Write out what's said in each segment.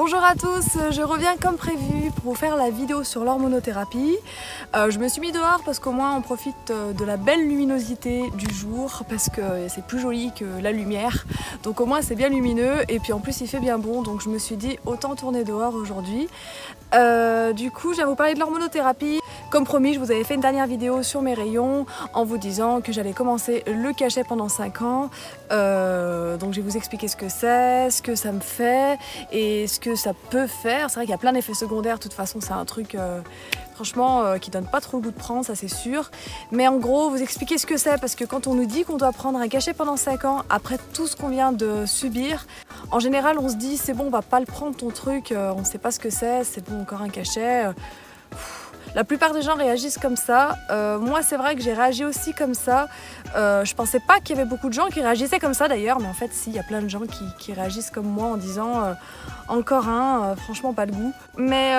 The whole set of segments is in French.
Bonjour à tous, je reviens comme prévu pour vous faire la vidéo sur l'hormonothérapie. Je me suis mis dehors parce qu'au moins on profite de la belle luminosité du jour parce que c'est plus joli que la lumière. Donc au moins c'est bien lumineux et puis en plus il fait bien bon, donc je me suis dit autant tourner dehors aujourd'hui. Du coup je viens vous parler de l'hormonothérapie. Comme promis, je vous avais fait une dernière vidéo sur mes rayons en vous disant que j'allais commencer le cachet pendant 5 ans. Donc je vais vous expliquer ce que c'est, ce que ça me fait et ce que ça peut faire. C'est vrai qu'il y a plein d'effets secondaires, de toute façon c'est un truc franchement qui donne pas trop le goût de prendre, ça c'est sûr. Mais en gros, vous expliquer ce que c'est parce que quand on nous dit qu'on doit prendre un cachet pendant 5 ans, après tout ce qu'on vient de subir, en général on se dit c'est bon, on va pas le prendre ton truc, on sait pas ce que c'est bon encore un cachet. La plupart des gens réagissent comme ça. Moi, c'est vrai que j'ai réagi aussi comme ça. Je pensais pas qu'il y avait beaucoup de gens qui réagissaient comme ça d'ailleurs, mais en fait, si, il y a plein de gens qui réagissent comme moi en disant encore un, franchement pas le goût. Mais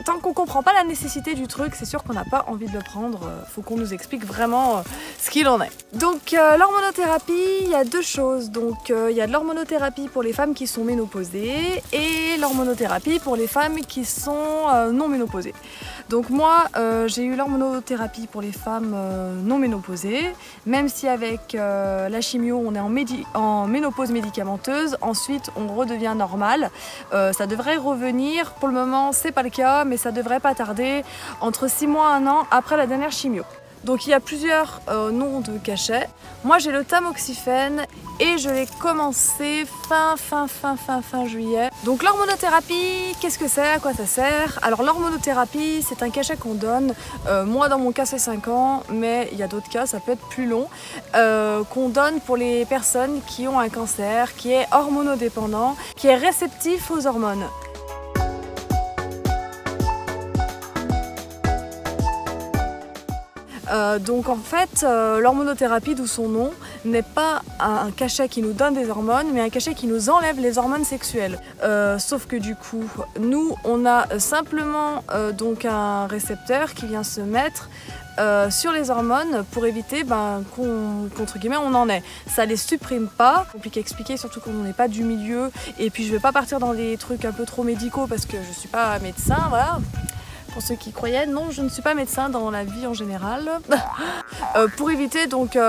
tant qu'on comprend pas la nécessité du truc, c'est sûr qu'on n'a pas envie de le prendre. Faut qu'on nous explique vraiment ce qu'il en est. Donc, l'hormonothérapie, il y a deux choses. Donc, il y a de l'hormonothérapie pour les femmes qui sont ménopausées et l'hormonothérapie pour les femmes qui sont non ménopausées. Donc moi, j'ai eu l'hormonothérapie pour les femmes non ménopausées, même si avec la chimio, on est en ménopause médicamenteuse, ensuite on redevient normal. Ça devrait revenir, pour le moment c'est pas le cas, mais ça devrait pas tarder, entre 6 mois et 1 an après la dernière chimio. Donc il y a plusieurs noms de cachets. Moi j'ai le tamoxifène et je l'ai commencé fin juillet. Donc l'hormonothérapie, qu'est-ce que c'est? À quoi ça sert? Alors l'hormonothérapie, c'est un cachet qu'on donne, moi dans mon cas c'est 5 ans, mais il y a d'autres cas, ça peut être plus long, qu'on donne pour les personnes qui ont un cancer, qui est hormonodépendant, qui est réceptif aux hormones. Donc en fait, l'hormonothérapie, d'où son nom, n'est pas un cachet qui nous donne des hormones, mais un cachet qui nous enlève les hormones sexuelles. Sauf que du coup, nous, on a simplement donc un récepteur qui vient se mettre sur les hormones pour éviter qu'entre guillemets on en ait. Ça les supprime pas, compliqué à expliquer, surtout quand on n'est pas du milieu. Et puis je vais pas partir dans des trucs un peu trop médicaux parce que je suis pas médecin, voilà. Pour ceux qui croyaient, non, je ne suis pas médecin dans la vie en général. Pour éviter donc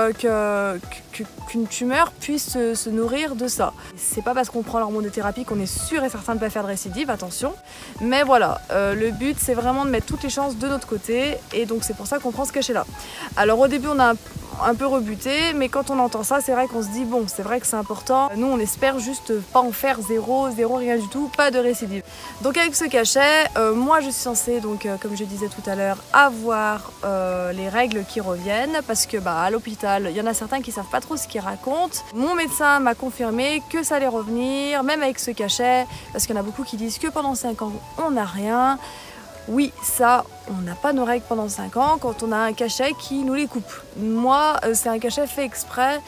qu'une tumeur puisse se nourrir de ça. C'est pas parce qu'on prend l'hormonothérapie qu'on est sûr et certain de ne pas faire de récidive, attention. Mais voilà, le but c'est vraiment de mettre toutes les chances de notre côté et donc c'est pour ça qu'on prend ce cachet-là. Alors au début on a un peu rebuté, mais quand on entend ça, c'est vrai qu'on se dit bon, c'est vrai que c'est important. Nous, on espère juste pas en faire zéro, rien du tout, pas de récidive. Donc avec ce cachet, moi je suis censée, donc comme je disais tout à l'heure, avoir les règles qui reviennent, parce que à l'hôpital, il y en a certains qui savent pas trop ce qu'ils racontent. Mon médecin m'a confirmé que ça allait revenir, même avec ce cachet, parce qu'il y en a beaucoup qui disent que pendant 5 ans, on n'a rien. Oui, ça, on n'a pas nos règles pendant 5 ans quand on a un cachet qui nous les coupe. Moi, c'est un cachet fait exprès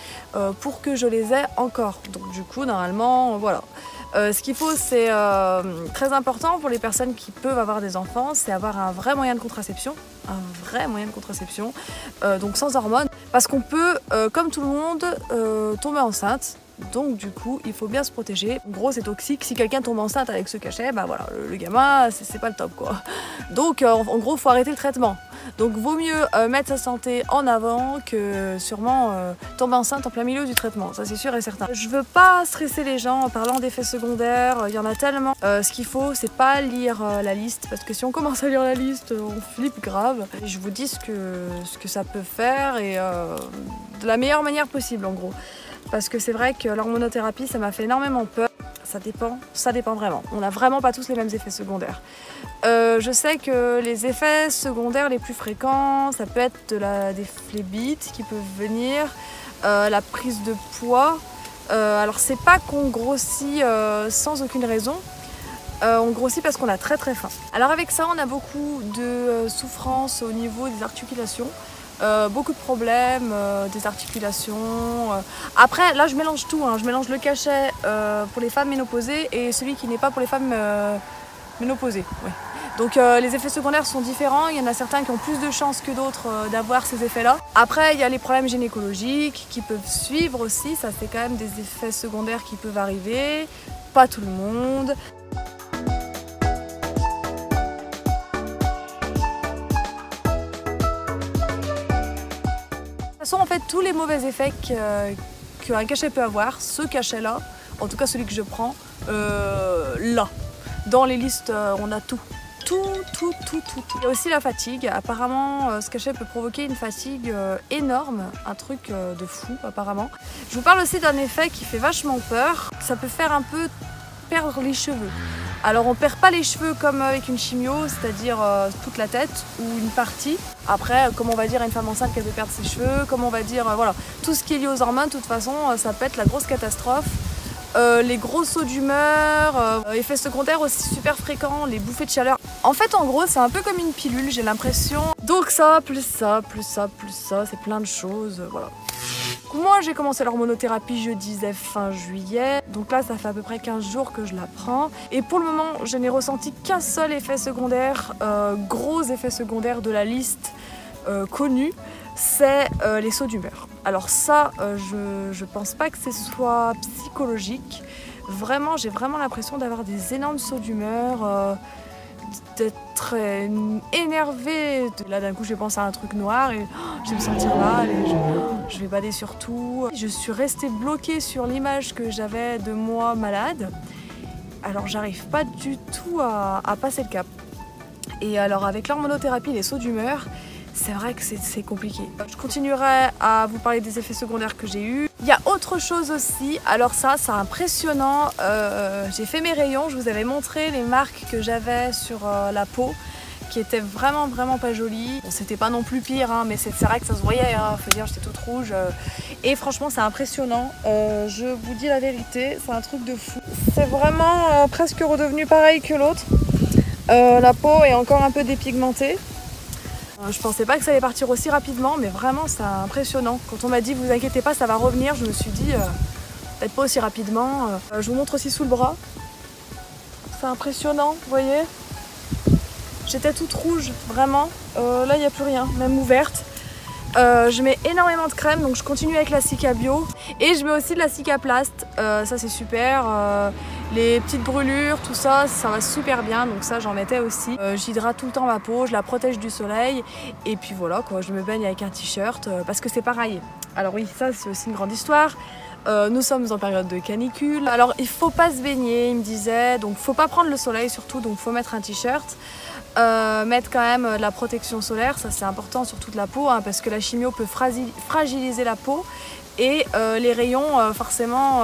pour que je les ai encore. Donc du coup, normalement, voilà. Ce qu'il faut, c'est très important pour les personnes qui peuvent avoir des enfants, c'est avoir un vrai moyen de contraception. Donc sans hormones. Parce qu'on peut, comme tout le monde, tomber enceinte. Donc du coup, il faut bien se protéger. En gros, c'est toxique. Si quelqu'un tombe enceinte avec ce cachet, voilà, le gamin, c'est pas le top quoi. Donc en gros, il faut arrêter le traitement. Donc vaut mieux mettre sa santé en avant que sûrement tomber enceinte en plein milieu du traitement. Ça c'est sûr et certain. Je veux pas stresser les gens en parlant d'effets secondaires. Il y en a tellement. Ce qu'il faut, c'est pas lire la liste. Parce que si on commence à lire la liste, on flippe grave. Et je vous dis ce que ça peut faire et de la meilleure manière possible en gros. Parce que c'est vrai que l'hormonothérapie, ça m'a fait énormément peur. Ça dépend vraiment. On n'a vraiment pas tous les mêmes effets secondaires. Je sais que les effets secondaires les plus fréquents, ça peut être des phlébites qui peuvent venir, la prise de poids. Alors c'est pas qu'on grossit sans aucune raison. On grossit parce qu'on a très faim. Alors avec ça, on a beaucoup de souffrance au niveau des articulations. Beaucoup de problèmes, des articulations. Après, là je mélange tout, je mélange le cachet pour les femmes ménopausées et celui qui n'est pas pour les femmes ménopausées. Ouais. Donc les effets secondaires sont différents, il y en a certains qui ont plus de chances que d'autres d'avoir ces effets-là. Après, il y a les problèmes gynécologiques qui peuvent suivre aussi, ça c'est quand même des effets secondaires qui peuvent arriver, pas tout le monde. tous les mauvais effets qu'un cachet peut avoir, ce cachet-là, en tout cas celui que je prends, là. Dans les listes, on a tout. Tout. Il y a aussi la fatigue. Apparemment, ce cachet peut provoquer une fatigue énorme, un truc de fou apparemment. Je vous parle aussi d'un effet qui fait vachement peur. Ça peut faire un peu perdre les cheveux. Alors on perd pas les cheveux comme avec une chimio, c'est-à-dire toute la tête ou une partie. Après, comme on va dire à une femme enceinte qu'elle peut perdre ses cheveux, comme on va dire, voilà, tout ce qui est lié aux hormones, de toute façon, ça peut être la grosse catastrophe. Les gros sauts d'humeur, effets secondaires aussi super fréquents, les bouffées de chaleur. En fait, en gros, c'est un peu comme une pilule, j'ai l'impression. Donc ça, plus ça, c'est plein de choses, voilà. Moi, j'ai commencé l'hormonothérapie, je disais fin juillet. Donc là, ça fait à peu près 15 jours que je la prends. Et pour le moment, je n'ai ressenti qu'un seul effet secondaire, gros effet secondaire de la liste connue, c'est les sauts d'humeur. Alors ça, je pense pas que ce soit psychologique. Vraiment, j'ai vraiment l'impression d'avoir des énormes sauts d'humeur, d'être énervée. Là, d'un coup, je vais penser à un truc noir et je vais me sentir mal et je vais bader sur tout. Je suis restée bloquée sur l'image que j'avais de moi malade. Alors, j'arrive pas du tout à passer le cap. Et alors, avec l'hormonothérapie, les sauts d'humeur, c'est vrai que c'est compliqué. Je continuerai à vous parler des effets secondaires que j'ai eus. Il y a autre chose aussi, alors ça, c'est impressionnant. J'ai fait mes rayons, je vous avais montré les marques que j'avais sur la peau, qui étaient vraiment pas jolies. Bon, c'était pas non plus pire, hein, mais c'est vrai que ça se voyait, hein, faut dire, j'étais toute rouge. Et franchement, c'est impressionnant. Je vous dis la vérité, c'est un truc de fou. C'est vraiment presque redevenu pareil que l'autre. La peau est encore un peu dépigmentée. Je pensais pas que ça allait partir aussi rapidement, mais vraiment c'est impressionnant. Quand on m'a dit vous inquiétez pas, ça va revenir, je me suis dit peut-être pas aussi rapidement. Je vous montre aussi sous le bras. C'est impressionnant, vous voyez. J'étais toute rouge, vraiment. Là il n'y a plus rien, même ouverte. Je mets énormément de crème, donc je continue avec la Cicabiо. Et je mets aussi de la Cicaplast, ça c'est super. Les petites brûlures, tout ça, ça va super bien, donc ça j'en mettais aussi. J'hydrate tout le temps ma peau, je la protège du soleil. Et puis voilà, quoi, je me baigne avec un t-shirt, parce que c'est pareil. Alors oui, ça c'est aussi une grande histoire. Nous sommes en période de canicule. Alors il faut pas se baigner, il me disait, donc faut pas prendre le soleil surtout, donc faut mettre un t-shirt. Mettre quand même de la protection solaire, ça c'est important sur toute la peau, hein, parce que la chimio peut fragiliser la peau. Et les rayons, forcément,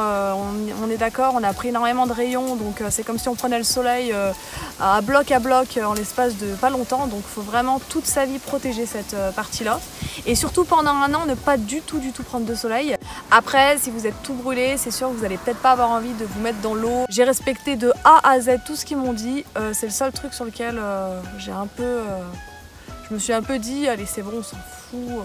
on est d'accord, on a pris énormément de rayons, donc c'est comme si on prenait le soleil à bloc en l'espace de pas longtemps, donc il faut vraiment toute sa vie protéger cette partie-là. Et surtout pendant un an, ne pas du tout prendre de soleil. Après, si vous êtes tout brûlé, c'est sûr que vous n'allez peut-être pas avoir envie de vous mettre dans l'eau. J'ai respecté de A à Z tout ce qu'ils m'ont dit, c'est le seul truc sur lequel j'ai un peu... je me suis un peu dit, allez c'est bon, on s'en fout.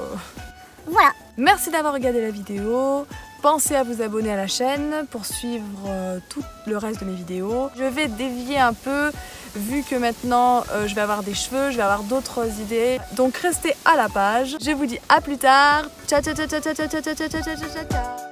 Voilà. Merci d'avoir regardé la vidéo. Pensez à vous abonner à la chaîne pour suivre tout le reste de mes vidéos. Je vais dévier un peu vu que maintenant je vais avoir des cheveux, je vais avoir d'autres idées. Donc restez à la page. Je vous dis à plus tard. Ciao ciao ciao ciao ciao ciao ciao ciao ciao ciao ciao.